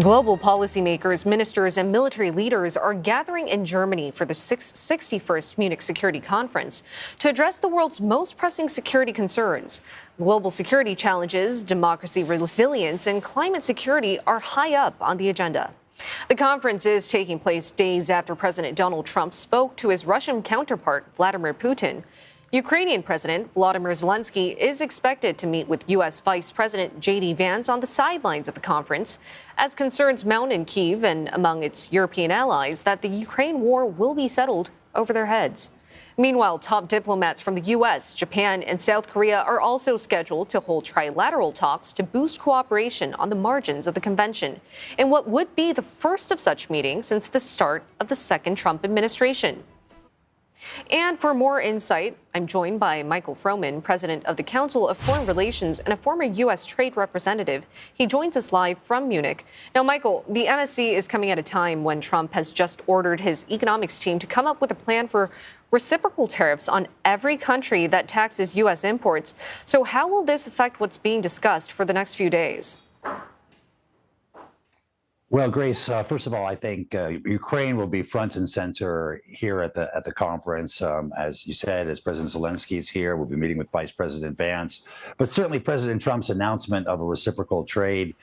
Global policymakers, ministers, and military leaders are gathering in Germany for the 61st Munich Security Conference to address the world's most pressing security concerns. Global security challenges, democracy resilience, and climate security are high up on the agenda. The conference is taking place days after President Donald Trump spoke to his Russian counterpart, Vladimir Putin. Ukrainian President Volodymyr Zelensky is expected to meet with U.S. Vice President J.D. Vance on the sidelines of the conference, as concerns mount in Kyiv and among its European allies that the Ukraine war will be settled over their heads. Meanwhile, top diplomats from the U.S., Japan, and South Korea are also scheduled to hold trilateral talks to boost cooperation on the margins of the convention, in what would be the first of such meetings since the start of the second Trump administration. And for more insight, I'm joined by Michael Froman, president of the Council of Foreign Relations and a former U.S. trade representative. He joins us live from Munich. Now, Michael, the MSC is coming at a time when Trump has just ordered his economics team to come up with a plan for reciprocal tariffs on every country that taxes U.S. imports. So how will this affect what's being discussed for the next few days? Well, Grace, first of all, I think Ukraine will be front and center here at the conference. As you said, as President Zelensky is here, we'll be meeting with Vice President Vance. But certainly President Trump's announcement of a reciprocal trade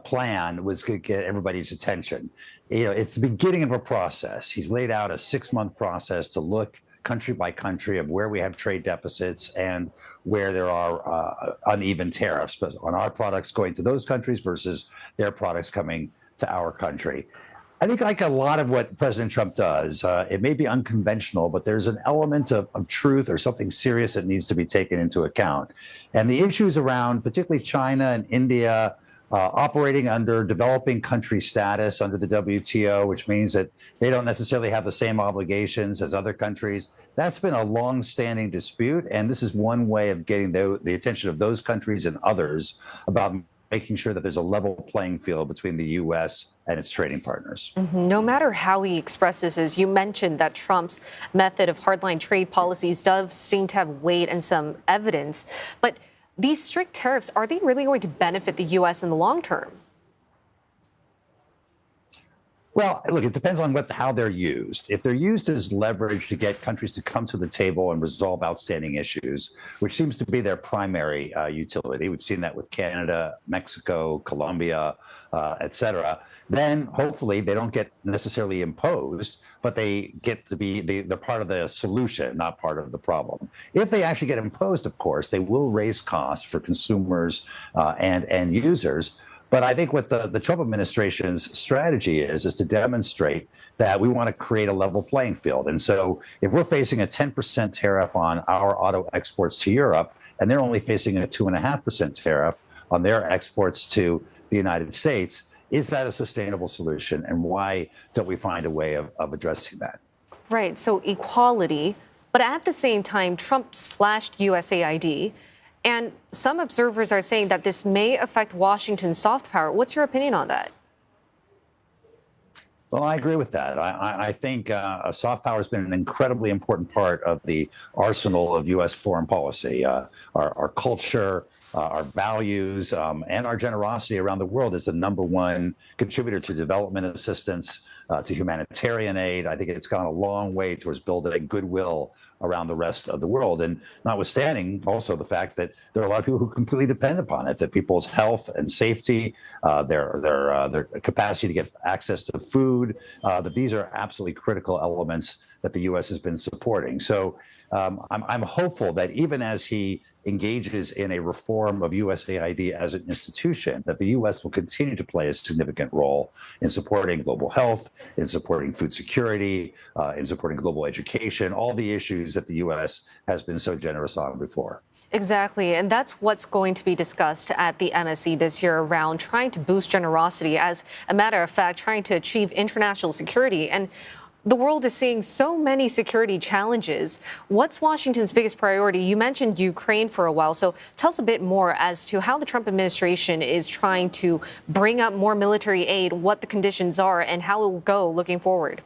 plan was going to get everybody's attention. You know, it's the beginning of a process. He's laid out a 6-month process to look country by country of where we have trade deficits and where there are uneven tariffs but on our products going to those countries versus their products coming to our country. I think like a lot of what President Trump does, it may be unconventional, but there's an element of truth or something serious that needs to be taken into account. And the issues around particularly China and India operating under developing country status under the WTO, which means that they don't necessarily have the same obligations as other countries. That's been a long-standing dispute, and this is one way of getting the attention of those countries and others about making sure that there's a level playing field between the U.S. and its trading partners. No matter how he expresses, as you mentioned, that Trump's method of hardline trade policies does seem to have weight and some evidence. But these strict tariffs, are they really going to benefit the U.S. in the long term? Well, look, it depends on how they're used. If they're used as leverage to get countries to come to the table and resolve outstanding issues, which seems to be their primary utility, we've seen that with Canada, Mexico, Colombia, et cetera, then hopefully they don't get necessarily imposed, but they get to be the part of the solution, not part of the problem. If they actually get imposed, of course, they will raise costs for consumers and end users. But I think what the Trump administration's strategy is to demonstrate that we want to create a level playing field. And so if we're facing a 10% tariff on our auto exports to Europe, and they're only facing a 2.5% tariff on their exports to the United States, is that a sustainable solution? And why don't we find a way of addressing that? Right. So equality. But at the same time, Trump slashed USAID. And some observers are saying that this may affect Washington's soft power. What's your opinion on that? Well, I agree with that. I think soft power has been an incredibly important part of the arsenal of U.S. foreign policy. Our culture, our values, and our generosity around the world is the #1 contributor to development assistance, to humanitarian aid. I think it's gone a long way towards building goodwill around the rest of the world. And notwithstanding also the fact that there are a lot of people who completely depend upon it, that people's health and safety, their capacity to get access to food, that these are absolutely critical elements that the U.S. has been supporting. So I'm hopeful that even as he engages in a reform of USAID as an institution, that the U.S. will continue to play a significant role in supporting global health, in supporting food security, in supporting global education, all the issues that the U.S. has been so generous on before. Exactly. And that's what's going to be discussed at the MSC this year around trying to boost generosity, as a matter of fact, trying to achieve international security. And the world is seeing so many security challenges. What's Washington's biggest priority? You mentioned Ukraine for a while, so tell us a bit more as to how the Trump administration is trying to bring up more military aid, what the conditions are, and how it will go looking forward.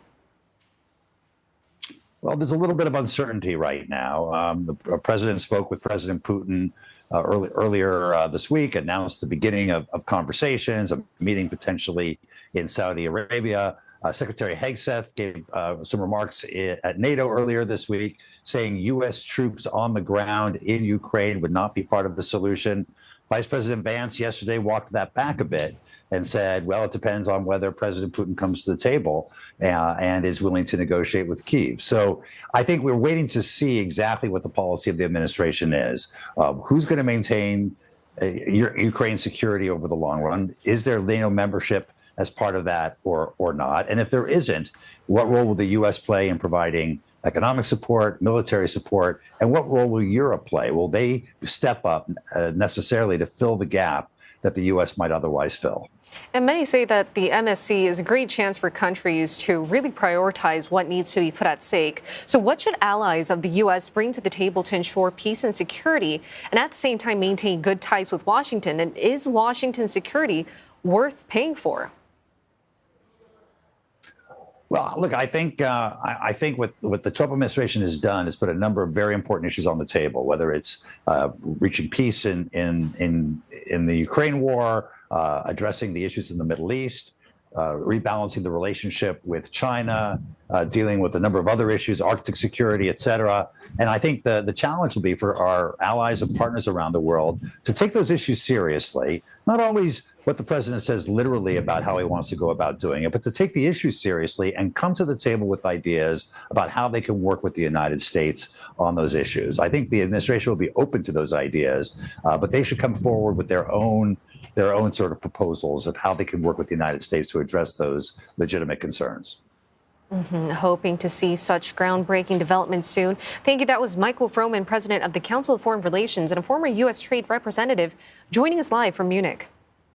Well, there's a little bit of uncertainty right now. The president spoke with President Putin earlier this week, announced the beginning of conversations, a meeting potentially in Saudi Arabia. Secretary Hegseth gave some remarks at NATO earlier this week, saying U.S. troops on the ground in Ukraine would not be part of the solution. Vice President Vance yesterday walked that back a bit and said, well, it depends on whether President Putin comes to the table and is willing to negotiate with Kyiv. So I think we're waiting to see exactly what the policy of the administration is. Who's going to maintain Ukraine's security over the long run? Is there NATO membership as part of that or not? And if there isn't, what role will the U.S. play in providing economic support, military support, and what role will Europe play? Will they step up necessarily to fill the gap that the U.S. might otherwise fill? And many say that the MSC is a great chance for countries to really prioritize what needs to be put at stake. So what should allies of the U.S. bring to the table to ensure peace and security and at the same time maintain good ties with Washington? And is Washington's security worth paying for? Well, look, I think what the Trump administration has done is put a number of very important issues on the table, whether it's reaching peace in the Ukraine war, addressing the issues in the Middle East, rebalancing the relationship with China, dealing with a number of other issues, Arctic security, et cetera. And I think the challenge will be for our allies and partners around the world to take those issues seriously, not always what the president says literally about how he wants to go about doing it, but to take the issues seriously and come to the table with ideas about how they can work with the United States on those issues. I think the administration will be open to those ideas, but they should come forward with their own sort of proposals of how they can work with the United States to address those legitimate concerns. Hoping to see such groundbreaking developments soon. Thank you. That was Michael Froman, president of the Council of Foreign Relations and a former U.S. Trade Representative, joining us live from Munich.